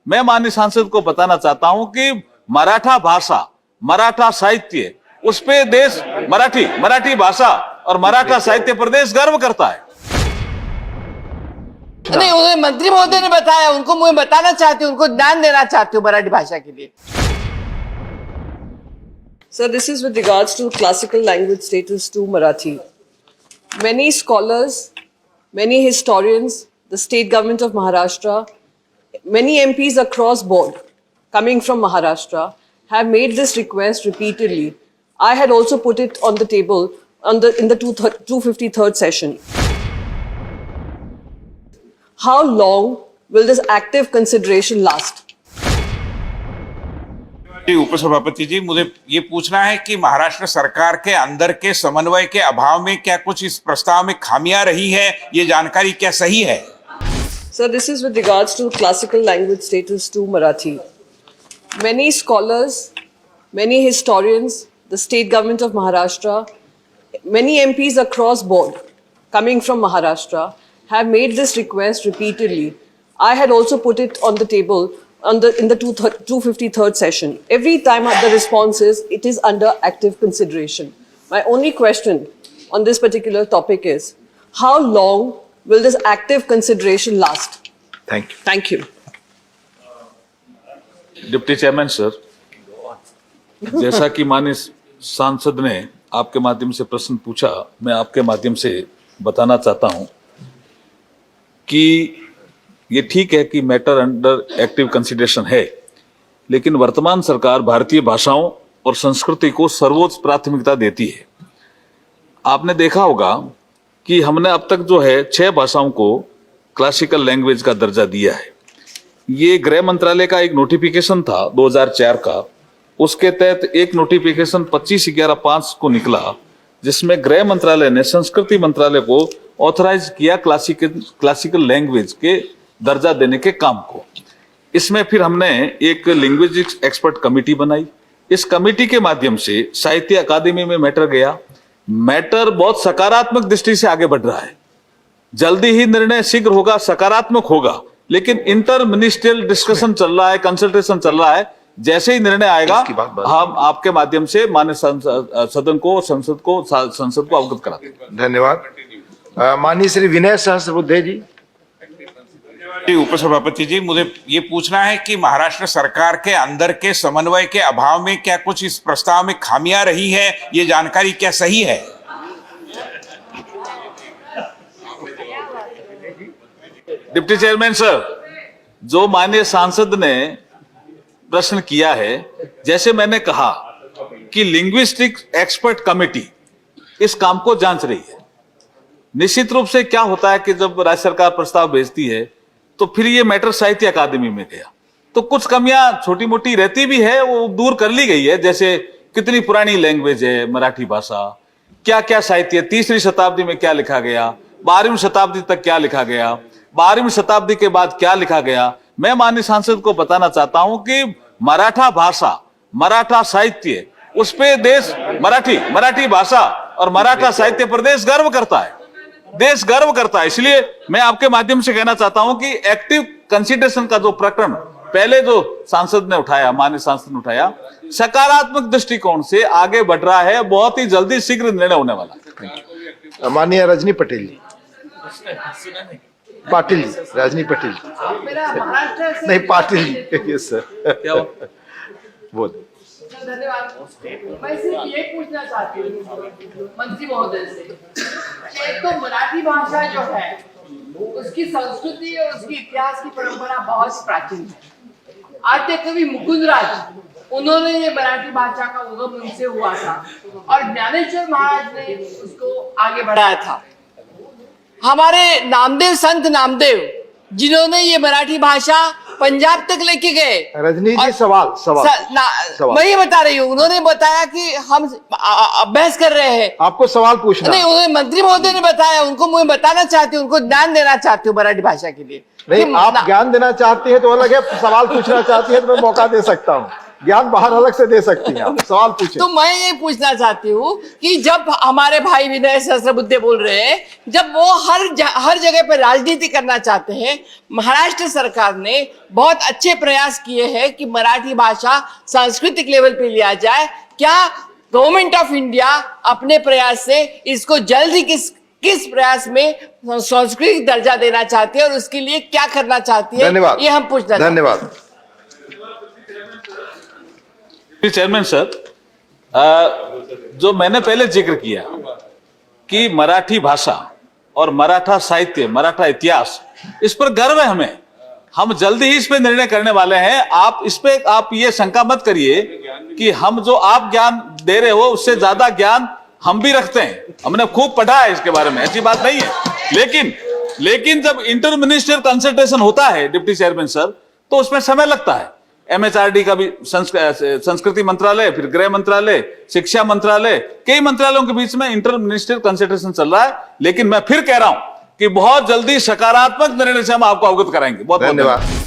मैं माननीय सांसद को बताना चाहता हूं कि मराठा भाषा, मराठा साहित्य, उस पे देश मराठी भाषा और मराठा साहित्य प्रदेश गर्व करता है। नहीं, उन्हें मंत्री महोदय ने बताया, उनको मैं बताना चाहती हूँ, उनको ज्ञान देना चाहती हूँ मराठी भाषा के लिए। Sir, this is with regards to classical language status to Marathi. Many scholars, many historians, the state government of Maharashtra, many MPs across board coming from Maharashtra have made this request repeatedly. I had also put it on the table in the 253rd session. How long will this active consideration last? उपसभापति जी, मुझे ये पूछना है कि महाराष्ट्र सरकार के अंदर के समन्वय के अभाव में क्या कुछ इस प्रस्ताव में खामियां रही है, ये जानकारी क्या सही है? Sir, this is with regards to classical language status to Marathi. Many scholars, many historians, the state government of Maharashtra, many MPs across board coming from Maharashtra have made this request repeatedly. I had also put it on the table in the 253rd session. Every time the response is, it is under active consideration. My only question on this particular topic is, how long will this active consideration last? Thank you. Thank you. Deputy chairman sir, जैसा कि माननीय सांसद ने आपके माध्यम से प्रश्न पूछा, मैं आपके माध्यम से बताना चाहता हूं कि ये ठीक है कि मैटर अंडर एक्टिव कंसिडरेशन है, लेकिन वर्तमान सरकार भारतीय भाषाओं और संस्कृति को सर्वोच्च प्राथमिकता देती है। आपने देखा होगा कि हमने अब तक जो है 6 भाषाओं को क्लासिकल लैंग्वेज का दर्जा दिया है। ये गृह मंत्रालय का एक नोटिफिकेशन था 2004 का, उसके तहत एक नोटिफिकेशन 25/11/5 को निकला, जिसमें गृह मंत्रालय ने संस्कृति मंत्रालय को ऑथराइज किया क्लासिकल लैंग्वेज के दर्जा देने के काम को। इसमें फिर हमने एक लिंग्विस्टिक्स एक्सपर्ट कमेटी बनाई। इस कमेटी के माध्यम से साहित्य अकादमी में मैटर गया। मैटर बहुत सकारात्मक दृष्टि से आगे बढ़ रहा है। जल्दी ही निर्णय शीघ्र होगा, सकारात्मक होगा, लेकिन इंटर मिनिस्ट्रियल डिस्कशन चल रहा है, कंसल्टेशन चल रहा है। जैसे ही निर्णय आएगा हम आपके माध्यम से माननीय सदन को, संसद को अवगत कराते हैं। धन्यवाद। माननीय श्री विनय सहस्त्रबुद्धे जी। उपसभापति जी, मुझे ये पूछना है कि महाराष्ट्र सरकार के अंदर के समन्वय के अभाव में क्या कुछ इस प्रस्ताव में खामियां रही है, ये जानकारी क्या सही है? डिप्टी चेयरमैन सर, जो माननीय सांसद ने प्रश्न किया है, जैसे मैंने कहा कि लिंग्विस्टिक एक्सपर्ट कमेटी इस काम को जांच रही है। निश्चित रूप से क्या होता है कि जब राज्य सरकार प्रस्ताव भेजती है तो फिर ये मैटर साहित्य अकादमी में गया, तो कुछ कमियां छोटी मोटी रहती भी है, वो दूर कर ली गई है। जैसे कितनी पुरानी लैंग्वेज है मराठी भाषा, क्या क्या साहित्य, 3री शताब्दी में क्या लिखा गया, 12वीं शताब्दी तक क्या लिखा गया, 12वीं शताब्दी के बाद क्या लिखा गया। मैं माननीय सांसद को बताना चाहता हूं कि मराठा भाषा, मराठा साहित्य, उस पे देश मराठी भाषा और मराठा साहित्य प्रदेश गर्व करता है, देश गर्व करता है। इसलिए मैं आपके माध्यम से कहना चाहता हूं कि एक्टिव कंसिडरेशन का जो प्रकरण पहले जो सांसद ने उठाया, माननीय सांसद ने उठाया, सकारात्मक दृष्टिकोण से आगे बढ़ रहा है। बहुत ही जल्दी शीघ्र निर्णय होने वाला है। माननीय रजनी पटेल जी। पाटिल जी, रजनी पटेल नहीं, पाटिल जी। यस सर, क्या बोल। धन्यवाद। मैं सिर्फ ये पूछना चाहती हूँ मंत्री महोदय से, एक तो मराठी भाषा जो है उसकी संस्कृति और उसकी इतिहास की परंपरा बहुत प्राचीन है। आद्य कवि मुकुंदराज, उन्होंने ये मराठी भाषा का उगम उनसे हुआ था और ज्ञानेश्वर महाराज ने उसको आगे बढ़ाया था। हमारे नामदेव, संत नामदेव, जिन्होंने ये मराठी भाषा पंजाब तक लेके गए। रजनी जी, सवाल मैं ये बता रही हूँ, उन्होंने बताया कि हम अभ्यास कर रहे हैं। आपको सवाल पूछना नहीं, उन्होंने मंत्री महोदय ने बताया, उनको मैं बताना चाहती हूँ, उनको ज्ञान देना चाहती हूँ मराठी भाषा के लिए। नहीं, आप ज्ञान देना चाहती है तो अलग है, सवाल पूछना चाहती है तो मैं मौका दे सकता हूँ। ज्ञान बाहर अलग से दे सकती हैं आप, सवाल पूछे। तो मैं ये पूछना चाहती हूँ कि जब हमारे भाई विनय सहस्त्रबुद्धे बोल रहे हैं, जब वो हर जगह पे राजनीति करना चाहते हैं, महाराष्ट्र सरकार ने बहुत अच्छे प्रयास किए हैं कि मराठी भाषा सांस्कृतिक लेवल पे लिया जाए। क्या गवर्नमेंट ऑफ इंडिया अपने प्रयास से इसको जल्द ही किस प्रयास में सांस्कृतिक दर्जा देना चाहती है और उसके लिए क्या करना चाहती है? धन्यवाद, ये हम पूछना धन्यवाद। चेयरमैन सर, जो मैंने पहले जिक्र किया कि मराठी भाषा और मराठा साहित्य, मराठा इतिहास, इस पर गर्व है हमें। हम जल्दी ही इस पे निर्णय करने वाले हैं। आप इस पे आप ये शंका मत करिए कि हम जो आप ज्ञान दे रहे हो उससे ज्यादा ज्ञान हम भी रखते हैं। हमने खूब पढ़ा है इसके बारे में, ऐसी बात नहीं है। लेकिन जब इंटर मिनिस्ट्रियल कंसल्टेशन होता है डिप्टी चेयरमैन सर, तो उसमें समय लगता है। MHRD का भी संस्कृति मंत्रालय, फिर गृह मंत्रालय, शिक्षा मंत्रालय, कई मंत्रालयों के बीच में इंटर मिनिस्ट्रियल कंसल्टेशन चल रहा है। लेकिन मैं फिर कह रहा हूं कि बहुत जल्दी सकारात्मक निर्णय से हम आपको अवगत कराएंगे। बहुत धन्यवाद।